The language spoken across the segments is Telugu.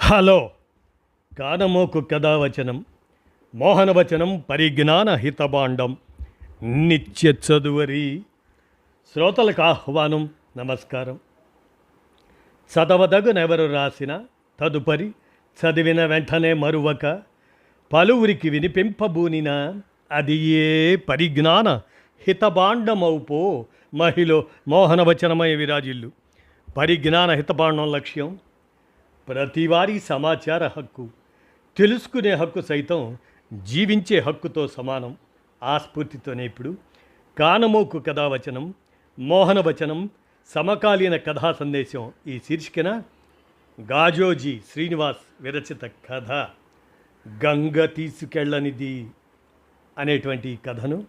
హలో. కానమోకు కథావచనం మోహనవచనం పరిజ్ఞాన హితబాండం నిత్య చదువరి శ్రోతలకు ఆహ్వానం. నమస్కారం. చదవదగునెవరు రాసిన తదుపరి చదివిన వెంటనే మరువక పలువురికి వినిపింపబూనిన అది ఏ పరిజ్ఞాన హితబాండమౌపో మహిళ మోహనవచనమయ విరాజిల్లు. పరిజ్ఞాన హితబాండం లక్ష్యం ప్రతివారీ సమాచార హక్కు, తెలుసుకునే హక్కు సైతం జీవించే హక్కుతో సమానం. ఆ స్ఫూర్తితోనే ఇప్పుడు కానమోకు కథావచనం మోహనవచనం సమకాలీన కథా సందేశం ఈ శీర్షికన గాజోజీ శ్రీనివాస్ విరచిత కథ గంగ తీసుకెళ్ళనిది అనేటువంటి కథను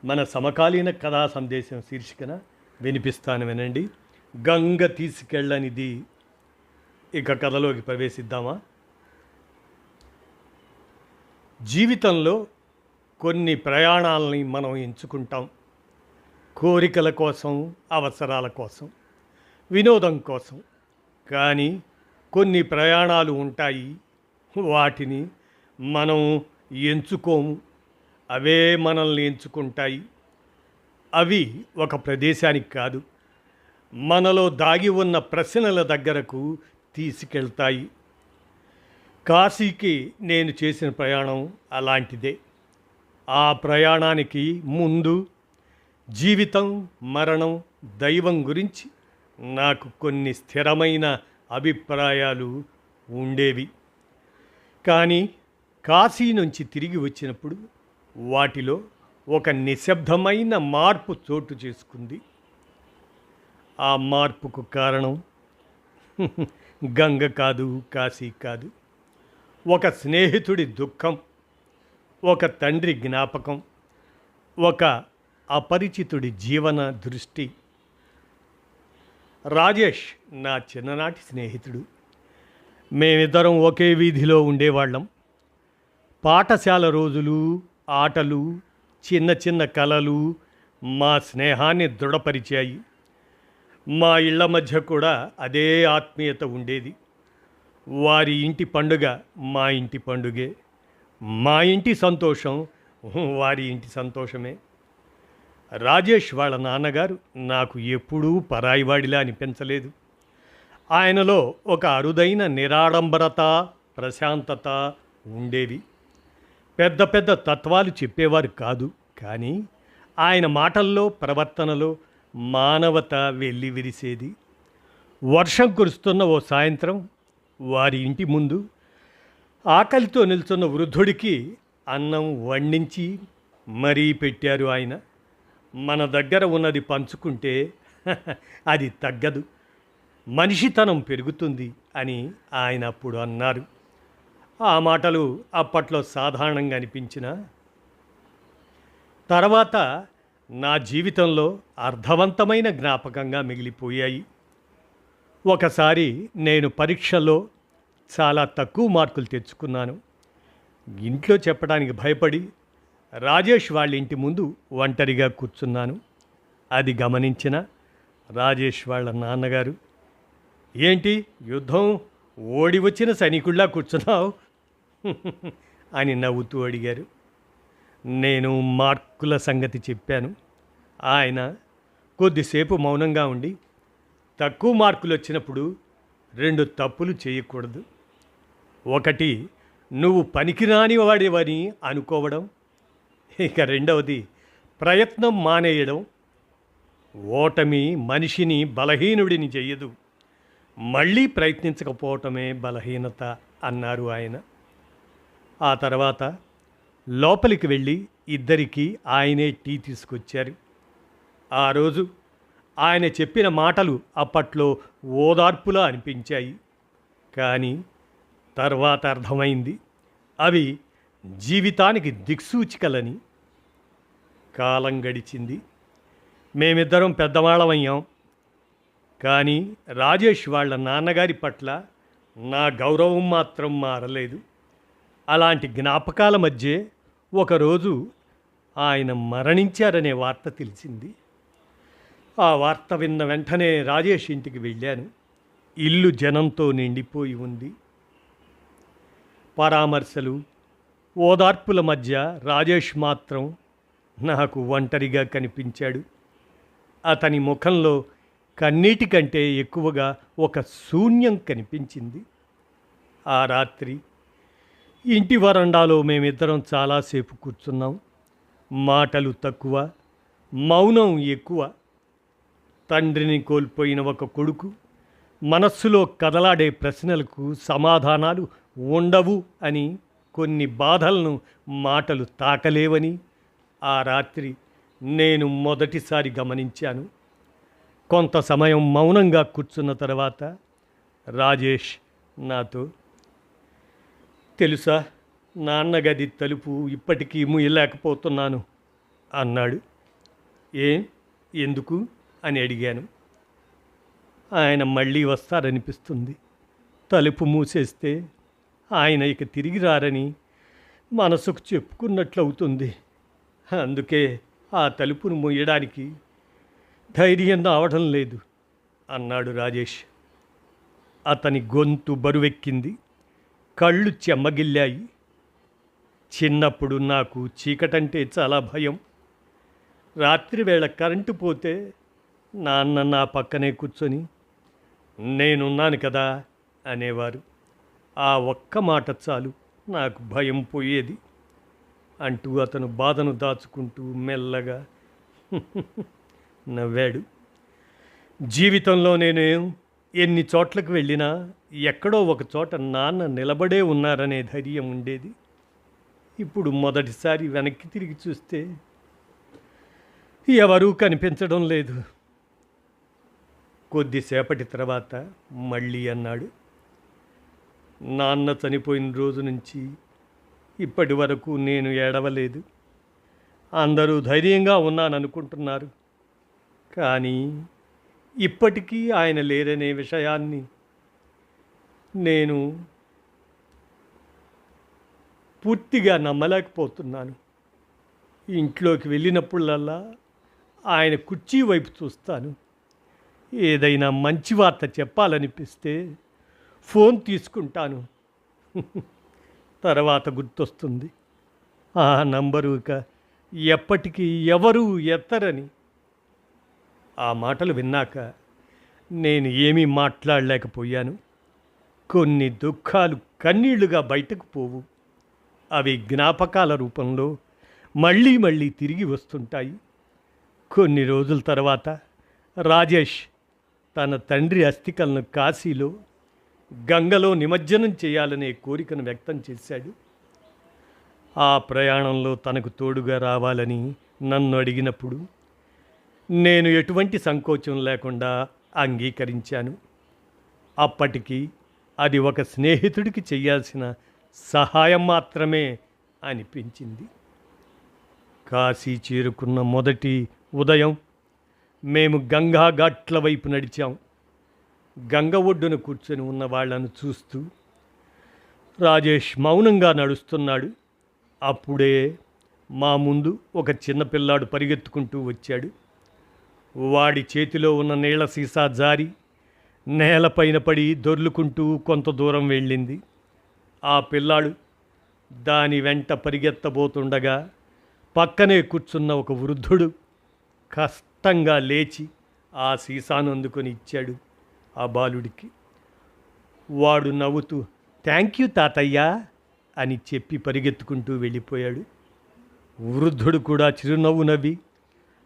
మన సమకాలీన కథా సందేశం శీర్షికన వినిపిస్తాను, వినండి. గంగ తీసుకెళ్ళనిది. ఇక కథలోకి ప్రవేశిద్దామా. జీవితంలో కొన్ని ప్రయాణాలని మనం ఎంచుకుంటాం. కోరికల కోసం, అవసరాల కోసం, వినోదం కోసం. కానీ కొన్ని ప్రయాణాలు ఉంటాయి, వాటిని మనం ఎంచుకోము, అవే మనల్ని ఎంచుకుంటాయి. అవి ఒక ప్రదేశానికి కాదు, మనలో దాగి ఉన్న ప్రశ్నల దగ్గరకు తీసుకెళ్తాయి. కాశీకి నేను చేసిన ప్రయాణం అలాంటిదే. ఆ ప్రయాణానికి ముందు జీవితం, మరణం, దైవం గురించి నాకు కొన్ని స్థిరమైన అభిప్రాయాలు ఉండేవి. కానీ కాశీ నుంచి తిరిగి వచ్చినప్పుడు వాటిలో ఒక నిశ్శబ్దమైన మార్పు చోటు చేసుకుంది. ఆ మార్పుకు కారణం గంగ కాదు, కాశీ కాదు, ఒక స్నేహితుడి దుఃఖం, ఒక తండ్రి జ్ఞాపకం, ఒక అపరిచితుడి జీవన దృష్టి. రాజేష్ నా చిన్ననాటి స్నేహితుడు. మేమిద్దరం ఒకే వీధిలో ఉండేవాళ్ళం. పాఠశాల రోజులు, ఆటలు, చిన్న చిన్న కలలు మా స్నేహాన్ని దృఢపరిచాయి. మా ఇళ్ల మధ్య కూడా అదే ఆత్మీయత ఉండేది. వారి ఇంటి పండుగ మా ఇంటి పండుగే, మా ఇంటి సంతోషం వారి ఇంటి సంతోషమే. రాజేష్ వాళ్ళ నాన్నగారు నాకు ఎప్పుడూ పరాయివాడిలా అనిపించలేదు. ఆయనలో ఒక అరుదైన నిరాడంబరత, ప్రశాంతత ఉండేవి. పెద్ద పెద్ద తత్వాలు చెప్పేవారు కాదు, కానీ ఆయన మాటల్లో, ప్రవర్తనలో మానవత వెళ్ళి విరిసేది. వర్షం కురుస్తున్న ఓ సాయంత్రం వారి ఇంటి ముందు ఆకలితో నిల్చున్న వృద్ధుడికి అన్నం వండించి మరీ పెట్టారు ఆయన. మన దగ్గర ఉన్నది పంచుకుంటే అది తగ్గదు, మనిషితనం పెరుగుతుంది అని ఆయన అప్పుడు అన్నారు. ఆ మాటలు అప్పట్లో సాధారణంగా అనిపించిన తర్వాత నా జీవితంలో అర్థవంతమైన జ్ఞాపకంగా మిగిలిపోయాయి. ఒకసారి నేను పరీక్షలో చాలా తక్కువ మార్కులు తెచ్చుకున్నాను. ఇంట్లో చెప్పడానికి భయపడి రాజేష్ వాళ్ళ ఇంటి ముందు ఒంటరిగా కూర్చున్నాను. అది గమనించిన రాజేష్ వాళ్ళ నాన్నగారు, ఏంటి యుద్ధం ఓడి వచ్చిన సైనికుల్లా కూర్చున్నావు అని నవ్వుతూ అడిగారు. నేను మార్కుల సంగతి చెప్పాను. ఆయన కొద్దిసేపు మౌనంగా ఉండి, తక్కువ మార్కులు వచ్చినప్పుడు 2 తప్పులు చేయకూడదు. ఒకటి, నువ్వు పనికిరాని వాడివని అనుకోవడం. ఇక రెండవది, ప్రయత్నం మానేయడం. ఓటమి మనిషిని బలహీనుడిని చెయ్యదు, మళ్ళీ ప్రయత్నించకపోవటమే బలహీనత అన్నారు ఆయన. ఆ తర్వాత లోపలికి వెళ్ళి ఇద్దరికీ ఆయనే టీ తీసుకొచ్చారు. ఆ రోజు ఆయన చెప్పిన మాటలు అప్పట్లో ఓదార్పులా అనిపించాయి, కానీ తర్వాత అర్థమైంది అవి జీవితానికి దిక్సూచికలని. కాలం గడిచింది, మేమిద్దరం పెద్దవాళ్ళమయ్యాం. కానీ రాజేష్ వాళ్ళ నాన్నగారి పట్ల నా గౌరవం మాత్రం మారలేదు. అలాంటి జ్ఞాపకాల మధ్య ఒకరోజు ఆయన మరణించారనే వార్త తెలిసింది. ఆ వార్త విన్న వెంటనే రాజేష్ ఇంటికి వెళ్ళాను. ఇల్లు జనంతో నిండిపోయి ఉంది. పరామర్శలు, ఓదార్పుల మధ్య రాజేష్ మాత్రం నాకు ఒంటరిగా కనిపించాడు. అతని ముఖంలో కన్నీటి కంటే ఎక్కువగా ఒక శూన్యం కనిపించింది. ఆ రాత్రి ఇంటి వరండాలో మేమిద్దరం చాలాసేపు కూర్చున్నాం. మాటలు తక్కువ, మౌనం ఎక్కువ. తండ్రిని కోల్పోయిన ఒక కొడుకు మనస్సులో కదలాడే ప్రశ్నలకు సమాధానాలు ఉండవు అని, కొన్ని బాధలను మాటలు తాకలేవని ఆ రాత్రి నేను మొదటిసారి గమనించాను. కొంత సమయం మౌనంగా కూర్చున్న తర్వాత రాజేష్ నాతో, తెలుసా, నాన్నగది తలుపు ఇప్పటికీ మూయలేకపోతున్నాను అన్నాడు. ఎందుకు అని అడిగాను. ఆయన మళ్ళీ వస్తారనిపిస్తుంది. తలుపు మూసేస్తే ఆయన ఇక తిరిగి రారని మనసుకు చెప్పుకున్నట్లవుతుంది. అందుకే ఆ తలుపును మూయడానికి ధైర్యం రావడం లేదు అన్నాడు రాజేష్. అతని గొంతు బరువెక్కింది, కళ్ళు చెమ్మగిల్లాయి. చిన్నప్పుడు నాకు చీకటంటే చాలా భయం. రాత్రివేళ కరెంటు పోతే నాన్న నా పక్కనే కూర్చొని నేనున్నాను కదా అనేవారు. ఆ ఒక్క మాట చాలు నాకు భయం పోయేది అంటూ అతను బాధను దాచుకుంటూ మెల్లగా నవ్వాడు. జీవితంలో నేను ఎన్ని చోట్లకు వెళ్ళినా ఎక్కడో ఒక చోట నాన్న నిలబడే ఉన్నారనే ధైర్యం ఉండేది. ఇప్పుడు మొదటిసారి వెనక్కి తిరిగి చూస్తే ఎవరూ కనిపించడం లేదు. కొద్దిసేపటి తర్వాత మళ్ళీ అన్నాడు, నాన్న చనిపోయిన రోజు నుంచి ఇప్పటి వరకు నేను ఏడవలేదు. అందరూ ధైర్యంగా ఉన్నాననుకుంటున్నారు, కానీ ఇప్పటికీ ఆయన లేరనే విషయాన్ని నేను పూర్తిగా నమ్మలేకపోతున్నాను. ఇంట్లోకి వెళ్ళినప్పుడల్లా ఆయన కుర్చీ వైపు చూస్తాను. ఏదైనా మంచి వార్త చెప్పాలనిపిస్తే ఫోన్ తీసుకుంటాను. తర్వాత గుర్తొస్తుంది, ఆ నంబరు ఇక ఎప్పటికీ ఎవరూ ఎత్తరని. ఆ మాటలు విన్నాక నేను ఏమీ మాట్లాడలేకపోయాను. కొన్ని దుఃఖాలు కన్నీళ్లుగా బయటకు పోవు. అవి జ్ఞాపకాల రూపంలో మళ్ళీ మళ్ళీ తిరిగి వస్తుంటాయి. కొన్ని రోజుల తర్వాత రాజేష్ తన తండ్రి అస్థికలను కాశీలో గంగలో నిమజ్జనం చేయాలనే కోరికను వ్యక్తం చేశాడు. ఆ ప్రయాణంలో తనకు తోడుగా రావాలని నన్ను అడిగినప్పుడు నేను ఎటువంటి సంకోచం లేకుండా అంగీకరించాను. అప్పటికి అది ఒక స్నేహితుడికి చేయాల్సిన సహాయం మాత్రమే అనిపించింది. కాశీ చేరుకున్న మొదటి ఉదయం మేము గంగా ఘాట్ల వైపు నడిచాం. గంగ ఒడ్డున కూర్చొని ఉన్న వాళ్లను చూస్తూ రాజేష్ మౌనంగా నడుస్తున్నాడు. అప్పుడే మా ముందు ఒక చిన్నపిల్లాడు పరిగెత్తుకుంటూ వచ్చాడు. వాడి చేతిలో ఉన్న నీళ్ల సీసా జారి నేలపైన పడి దొర్లుకుంటూ కొంత దూరం వెళ్ళింది. ఆ పిల్లాడు దాని వెంట పరిగెత్తబోతుండగా పక్కనే కూర్చున్న ఒక వృద్ధుడు కష్టంగా లేచి ఆ సీసాను అందుకొని ఇచ్చాడు ఆ బాలుడికి. వాడు నవ్వుతూ థ్యాంక్ యూ తాతయ్య అని చెప్పి పరిగెత్తుకుంటూ వెళ్ళిపోయాడు. వృద్ధుడు కూడా చిరునవ్వు నవ్వి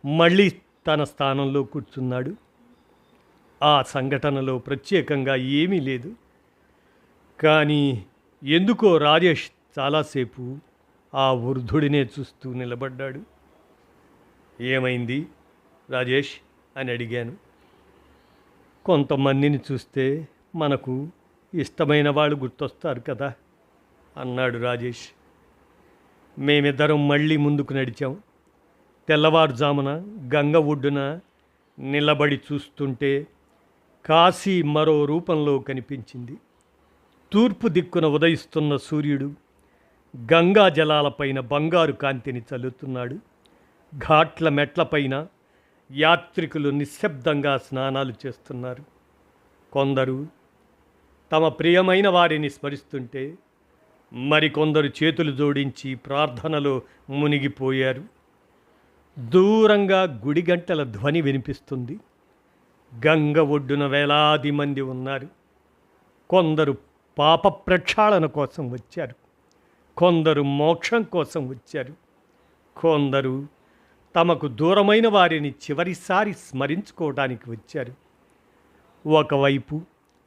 మళ్ళీ తన స్థానంలో కూర్చున్నాడు. ఆ సంఘటనలో ప్రత్యేకంగా ఏమీ లేదు, కానీ ఎందుకో రాజేష్ చాలాసేపు ఆ వృద్ధుడినే చూస్తూ నిలబడ్డాడు. ఏమైంది రాజేష్ అని అడిగాను. కొంతమందిని చూస్తే మనకు ఇష్టమైన వాళ్ళు గుర్తొస్తారు కదా అన్నాడు రాజేష్. మేమిద్దరం మళ్ళీ ముందుకు నడిచాం. తెల్లవారుజామున గంగ ఒడ్డున నిలబడి చూస్తుంటే కాశీ మరో రూపంలో కనిపించింది. తూర్పు దిక్కున ఉదయిస్తున్న సూర్యుడు గంగా జలాలపైన బంగారు కాంతిని చల్లుతున్నాడు. ఘాట్ల మెట్లపైన యాత్రికులు నిశ్శబ్దంగా స్నానాలు చేస్తున్నారు. కొందరు తమ ప్రియమైన వారిని స్మరిస్తుంటే మరికొందరు చేతులు జోడించి ప్రార్థనలో మునిగిపోయారు. దూరంగా గుడి గంటల ధ్వని వినిపిస్తుంది. గంగ ఒడ్డున వేలాది మంది ఉన్నారు. కొందరు పాప ప్రక్షాళన కోసం వచ్చారు, కొందరు మోక్షం కోసం వచ్చారు, కొందరు తమకు దూరమైన వారిని చివరిసారి స్మరించుకోవడానికి వచ్చారు. ఒకవైపు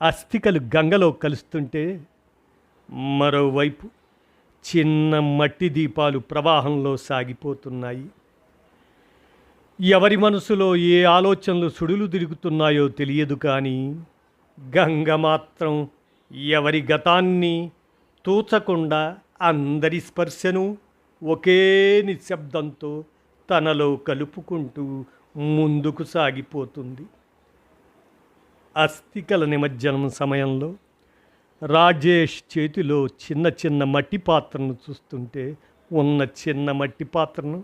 అస్థికలు గంగలో కలుస్తుంటే, మరోవైపు చిన్న మట్టి దీపాలు ప్రవాహంలో సాగిపోతున్నాయి. ఎవరి మనసులో ఏ ఆలోచనలు సుడులు తిరుగుతున్నాయో తెలియదు, కానీ గంగ మాత్రం ఎవరి గతాన్ని తూచకుండా అందరి స్పర్శను ఒకే నిశ్శబ్దంతో తనలో కలుపుకుంటూ ముందుకు సాగిపోతుంది. అస్థికల నిమజ్జనం సమయంలో రాజేష్ చేతిలో చిన్న చిన్న మట్టి పాత్రను చూస్తుంటే, ఉన్న చిన్న మట్టి పాత్రను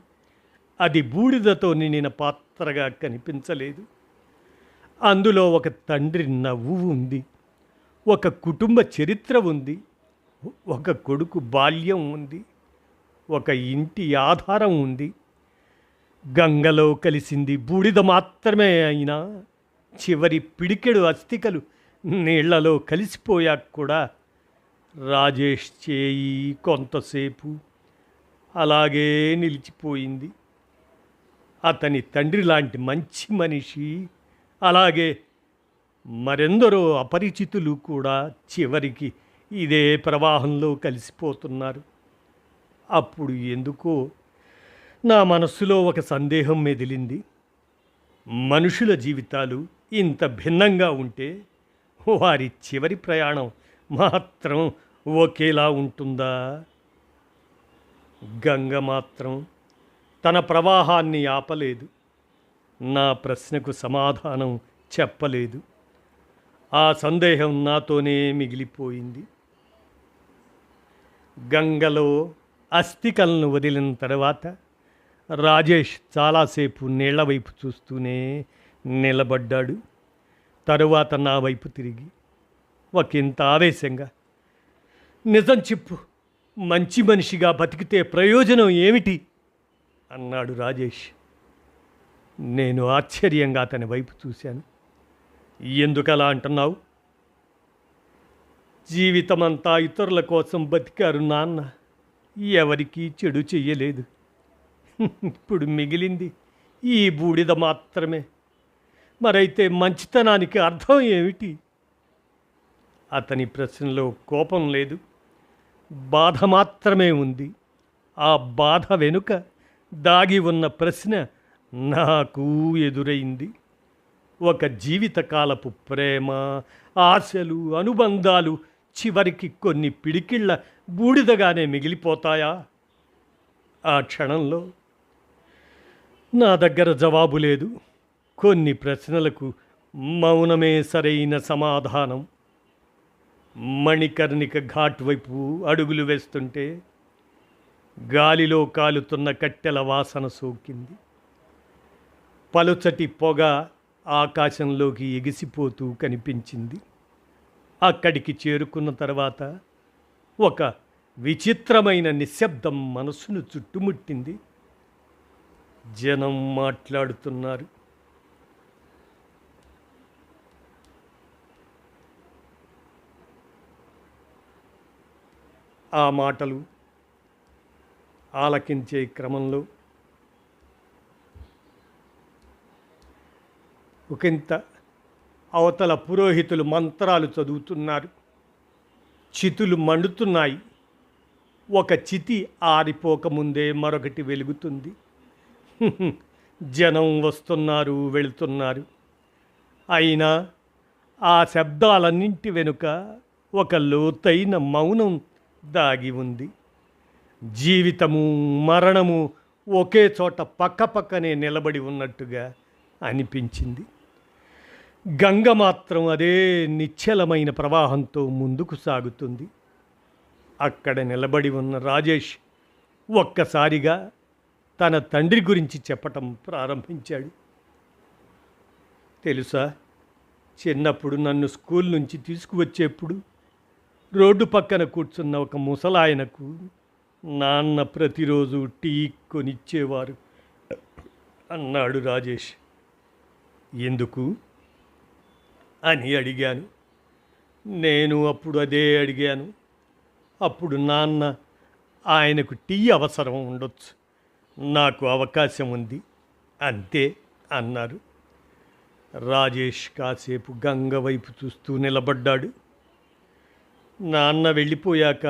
అది బూడిదతో నిండిన పాత్రగా కనిపించలేదు. అందులో ఒక తండ్రి నవ్వు ఉంది, ఒక కుటుంబ చరిత్ర ఉంది, ఒక కొడుకు బాల్యం ఉంది, ఒక ఇంటి ఆధారం ఉంది. గంగలో కలిసింది బూడిద మాత్రమే అయినా చివరి పిడికెడు అస్థికలు నీళ్లలో కలిసిపోయాక కూడా రాజేష్ చేయి కొంతసేపు అలాగే నిలిచిపోయింది. అతని తండ్రి లాంటి మంచి మనిషి, అలాగే మరెందరో అపరిచితులు కూడా చివరికి ఇదే ప్రవాహంలో కలిసిపోతున్నారు. అప్పుడు ఎందుకో నా మనస్సులో ఒక సందేహం మెదిలింది. మనుషుల జీవితాలు ఇంత భిన్నంగా ఉంటే వారి చివరి ప్రయాణం మాత్రం ఒకేలా ఉంటుందా? గంగ మాత్రం తన ప్రవాహాన్ని ఆపలేదు, నా ప్రశ్నకు సమాధానం చెప్పలేదు. ఆ సందేహం నాతోనే మిగిలిపోయింది. గంగలో అస్థికలను వదిలిన తర్వాత రాజేష్ చాలాసేపు నీళ్ల వైపు చూస్తూనే నిలబడ్డాడు. తరువాత నా వైపు తిరిగి ఒకంత ఆవేశంగా, నిజం చెప్పు, మంచి మనిషిగా బతికితే ప్రయోజనం ఏమిటి అన్నాడు రాజేష్. నేను ఆశ్చర్యంగా అతని వైపు చూశాను. ఎందుకలా అంటున్నావు? జీవితమంతా ఇతరుల కోసం బతికారు నాన్న, ఎవరికీ చెడు చెయ్యలేదు. ఇప్పుడు మిగిలింది ఈ బూడిద మాత్రమే. మరైతే మంచితనానికి అర్థం ఏమిటి? అతని ప్రశ్నలో కోపం లేదు, బాధ మాత్రమే ఉంది. ఆ బాధ వెనుక దాగి ఉన్న ప్రశ్న నాకు ఎదురైంది. ఒక జీవితకాలపు ప్రేమ, ఆశలు, అనుబంధాలు చివరికి కొన్ని పిడికిళ్ళ బూడిదగానే మిగిలిపోతాయా? ఆ క్షణంలో నా దగ్గర జవాబు లేదు. కొన్ని ప్రశ్నలకు మౌనమే సరైన సమాధానం. మణికర్ణిక ఘాట్ వైపు అడుగులు వేస్తుంటే గాలిలో కాలుతున్న కట్టెల వాసన సోకింది. పలుచటి పొగ ఆకాశంలోకి ఎగిసిపోతూ కనిపించింది. అక్కడికి చేరుకున్న తర్వాత ఒక విచిత్రమైన నిశ్శబ్దం మనసును చుట్టుముట్టింది. జనం మాట్లాడుతున్నారు. ఆ మాటలు ఆలకించే క్రమంలో ఒకంత అవతల పురోహితులు మంత్రాలు చదువుతున్నారు. చితులు మండుతున్నాయి. ఒక చితి ఆరిపోకముందే మరొకటి వెలుగుతుంది. జనం వస్తున్నారు, వెళుతున్నారు. అయినా ఆ శబ్దాలన్నింటి వెనుక ఒక లోతైన మౌనం దాగి ఉంది. జీవితము, మరణము ఒకే చోట పక్కపక్కనే నిలబడి ఉన్నట్టుగా అనిపించింది. గంగ మాత్రం అదే నిశ్చలమైన ప్రవాహంతో ముందుకు సాగుతుంది. అక్కడ నిలబడి ఉన్న రాజేష్ ఒక్కసారిగా తన తండ్రి గురించి చెప్పటం ప్రారంభించాడు. తెలుసా, చిన్నప్పుడు నన్ను స్కూల్ నుంచి తీసుకువచ్చేప్పుడు రోడ్డు పక్కన కూర్చున్న ఒక ముసలాయనకు నాన్న ప్రతిరోజు టీ కొనిచ్చేవారు అన్నాడు రాజేష్. ఎందుకు అని అడిగాను. నేను అప్పుడు అదే అడిగాను. అప్పుడు నాన్న, ఆయనకు టీ అవసరం ఉండొచ్చు, నాకు అవకాశం ఉంది అంతే అన్నారు. రాజేష్ కాసేపు గంగ వైపు చూస్తూ నిలబడ్డాడు. నాన్న వెళ్ళిపోయాక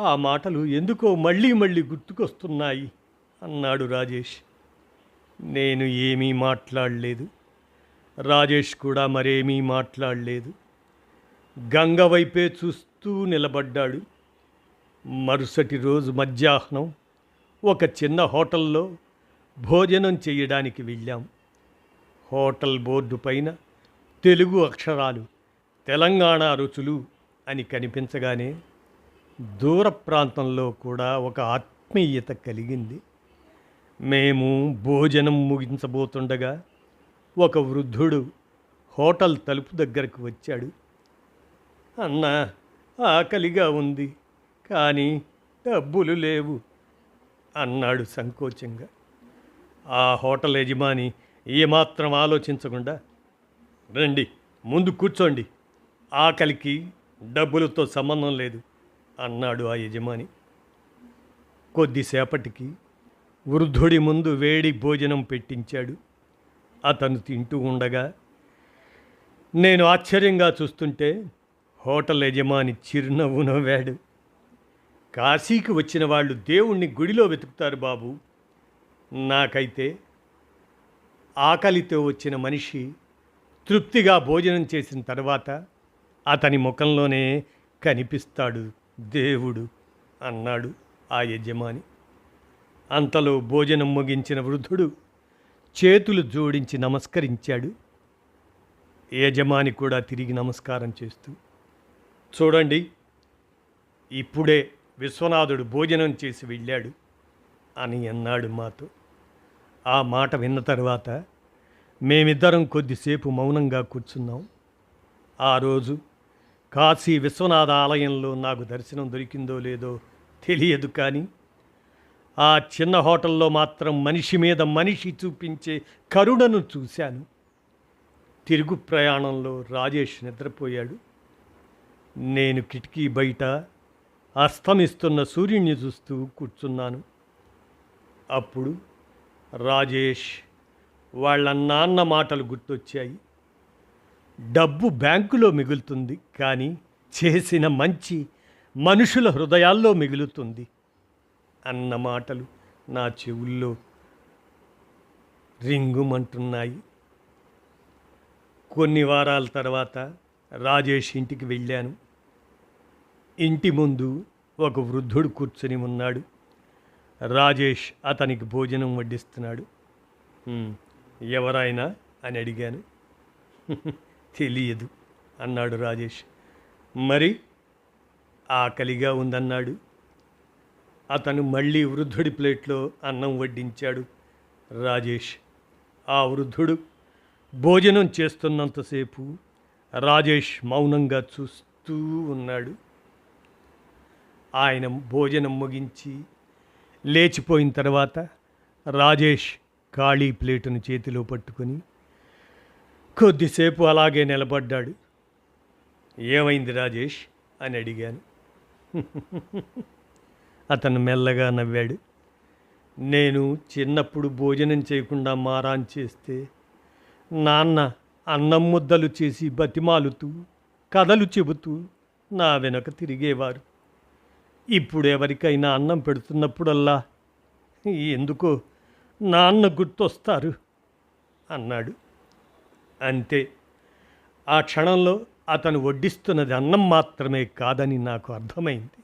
ఆ మాటలు ఎందుకో మళ్ళీ మళ్ళీ గుర్తుకొస్తున్నాయి అన్నాడు రాజేష్. నేను ఏమీ మాట్లాడలేదు. రాజేష్ కూడా మరేమీ మాట్లాడలేదు. గంగ వైపే చూస్తూ నిలబడ్డాడు. మరుసటి రోజు మధ్యాహ్నం ఒక చిన్న హోటల్లో భోజనం చేయడానికి వెళ్ళాం. హోటల్ బోర్డు పైన తెలుగు అక్షరాలు తెలంగాణ రుచులు అని కనిపించగానే దూర ప్రాంతంలో కూడా ఒక ఆత్మీయత కలిగింది. మేము భోజనం ముగించబోతుండగా ఒక వృద్ధుడు హోటల్ తలుపు దగ్గరకు వచ్చాడు. అన్నా, ఆకలిగా ఉంది, కానీ డబ్బులు లేవు అన్నాడు సంకోచంగా. ఆ హోటల్ యజమాని ఏమాత్రం ఆలోచించకుండా, రండి ముందు కూర్చోండి, ఆకలికి డబ్బులతో సంబంధం లేదు అన్నాడు ఆ యజమాని. కొద్దిసేపటికి వృద్ధుడి ముందు వేడి భోజనం పెట్టించాడు. అతను తింటూ ఉండగా నేను ఆశ్చర్యంగా చూస్తుంటే హోటల్ యజమాని చిరునవ్వు నవ్వాడు. కాశీకి వచ్చిన వాళ్ళు దేవుణ్ణి గుడిలో వెతుకుతారు బాబు, నాకైతే ఆకలితో వచ్చిన మనిషి తృప్తిగా భోజనం చేసిన తర్వాత అతని ముఖంలోనే కనిపిస్తాడు దేవుడు అన్నాడు ఆ యజమాని. అంతలో భోజనం ముగించిన వృద్ధుడు చేతులు జోడించి నమస్కరించాడు. యజమాని కూడా తిరిగి నమస్కారం చేస్తూ, చూడండి, ఇప్పుడే విశ్వనాథుడు భోజనం చేసి వెళ్ళాడు అని అన్నాడు మాతో. ఆ మాట విన్న తర్వాత మేమిద్దరం కొద్దిసేపు మౌనంగా కూర్చున్నాం. ఆ రోజు కాశీ విశ్వనాథ ఆలయంలో నాకు దర్శనం దొరికిందో లేదో తెలియదు, కానీ ఆ చిన్న హోటల్లో మాత్రం మనిషి మీద మనిషి చూపించే కరుణను చూశాను. తిరుగు ప్రయాణంలో రాజేష్ నిద్రపోయాడు. నేను కిటికీ బయట అస్తమిస్తున్న సూర్యుడిని చూస్తూ కూర్చున్నాను. అప్పుడు రాజేష్ వాళ్ళ నాన్న మాటలు గుర్తొచ్చాయి. డబ్బు బ్యాంకులో మిగులుతుంది, కానీ చేసిన మంచి మనుషుల హృదయాల్లో మిగులుతుంది అన్న మాటలు నా చెవుల్లో రింగుమంటున్నాయి. కొన్ని వారాల తర్వాత రాజేష్ ఇంటికి వెళ్ళాను. ఇంటి ముందు ఒక వృద్ధుడు కూర్చొని ఉన్నాడు. రాజేష్ అతనికి భోజనం వడ్డిస్తున్నాడు. ఎవరైనా అని అడిగాను. తెలియదు అన్నాడు రాజేష్. మరి ఆకలిగా ఉందన్నాడు. అతను మళ్ళీ వృద్ధుడి ప్లేట్లో అన్నం వడ్డించాడు రాజేష్. ఆ వృద్ధుడు భోజనం చేస్తున్నంతసేపు రాజేష్ మౌనంగా చూస్తూ ఉన్నాడు. ఆయన భోజనం ముగించి లేచిపోయిన తర్వాత రాజేష్ ఖాళీ ప్లేటును చేతిలో పట్టుకొని కొద్దిసేపు అలాగే నిలబడ్డాడు. ఏమైంది రాజేష్ అని అడిగాను. అతను మెల్లగా నవ్వాడు. నేను చిన్నప్పుడు భోజనం చేయకుండా మారాన్ చేస్తే నాన్న అన్నం ముద్దలు చేసి బతిమాలుతూ కథలు చెబుతూ నా వెనక తిరిగేవారు. ఇప్పుడు ఎవరికైనా అన్నం పెడుతున్నప్పుడల్లా ఎందుకో నాన్న గుర్తొస్తారు అన్నాడు. అంతే. ఆ క్షణంలో అతను వడ్డిస్తున్నది అన్నం మాత్రమే కాదని నాకు అర్థమైంది.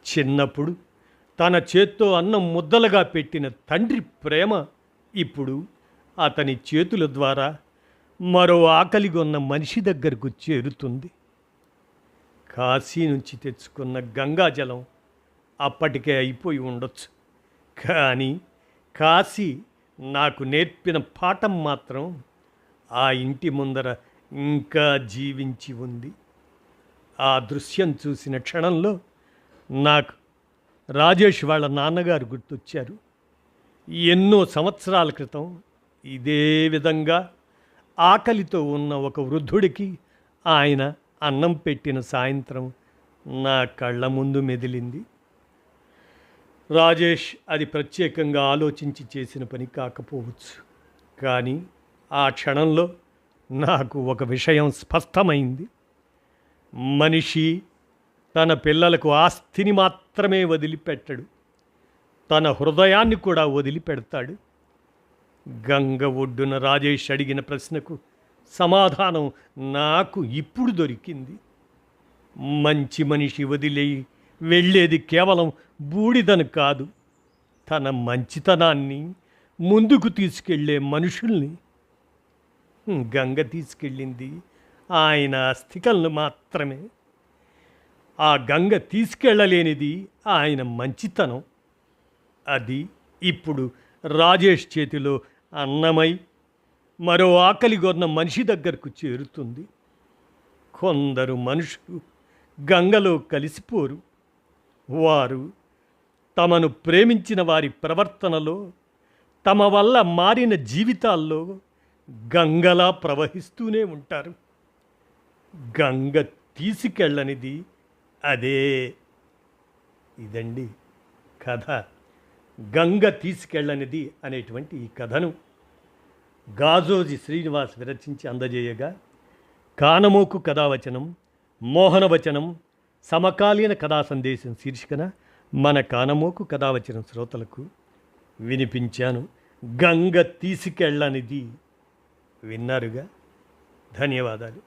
చిన్నప్పుడు తన చేత్తో అన్నం ముద్దలుగా పెట్టిన తండ్రి ప్రేమ ఇప్పుడు అతని చేతుల ద్వారా మరో ఆకలిగొన్న మనిషి దగ్గరకు చేరుతుంది. కాశీ నుంచి తెచ్చుకున్న గంగాజలం అప్పటికే అయిపోయి ఉండొచ్చు, కానీ కాశీ నాకు నేర్పిన పాఠం మాత్రం ఆ ఇంటి ముందర ఇంకా జీవించి ఉంది. ఆ దృశ్యం చూసిన క్షణంలో నాకు రాజేష్ వాళ్ళ నాన్నగారు గుర్తొచ్చారు. ఎన్నో సంవత్సరాల క్రితం ఇదే విధంగా ఆకలితో ఉన్న ఒక వృద్ధుడికి ఆయన అన్నం పెట్టిన సాయంత్రం నా కళ్ళ ముందు మెదిలింది. రాజేష్ అది ప్రత్యేకంగా ఆలోచించి చేసిన పని కాకపోవచ్చు, కానీ ఆ క్షణంలో నాకు ఒక విషయం స్పష్టమైంది. మనిషి తన పిల్లలకు ఆస్తిని మాత్రమే వదిలిపెట్టడు, తన హృదయాన్ని కూడా వదిలిపెడతాడు. గంగ ఒడ్డున రాజేష్ అడిగిన ప్రశ్నకు సమాధానం నాకు ఇప్పుడు దొరికింది. మంచి మనిషి వదిలి వెళ్ళేది కేవలం బూడిదను కాదు, తన మంచితనాన్ని ముందుకు తీసుకెళ్లే మనుషుల్ని. గంగ తీసుకెళ్ళింది ఆయన అస్థికలను మాత్రమే. ఆ గంగ తీసుకెళ్ళలేనిది ఆయన మంచితనం. అది ఇప్పుడు రాజేష్ చేతిలో అన్నమై మరో ఆకలిగొన్న మనిషి దగ్గరకు చేరుతుంది. కొందరు మనుషులు గంగలో కలిసిపోరు. వారు తమను ప్రేమించిన వారి ప్రవర్తనలో, తమ వల్ల మారిన జీవితాల్లో గంగలా ప్రవహిస్తూనే ఉంటారు. గంగ తీసుకెళ్ళనిది అదే. ఇదండి కథ. గంగ తీసుకెళ్ళనిది అనేటువంటి ఈ కథను గాజోజి శ్రీనివాస్ విరచించి అందజేయగా, కానమోకు కథావచనం, మోహనవచనం, సమకాలీన కథా సందేశం శీర్షికన మన కానమోకు కథావచనం శ్రోతలకు వినిపించాను. గంగ తీసుకెళ్ళనిది. విన్నారుగా. ధన్యవాదాలు.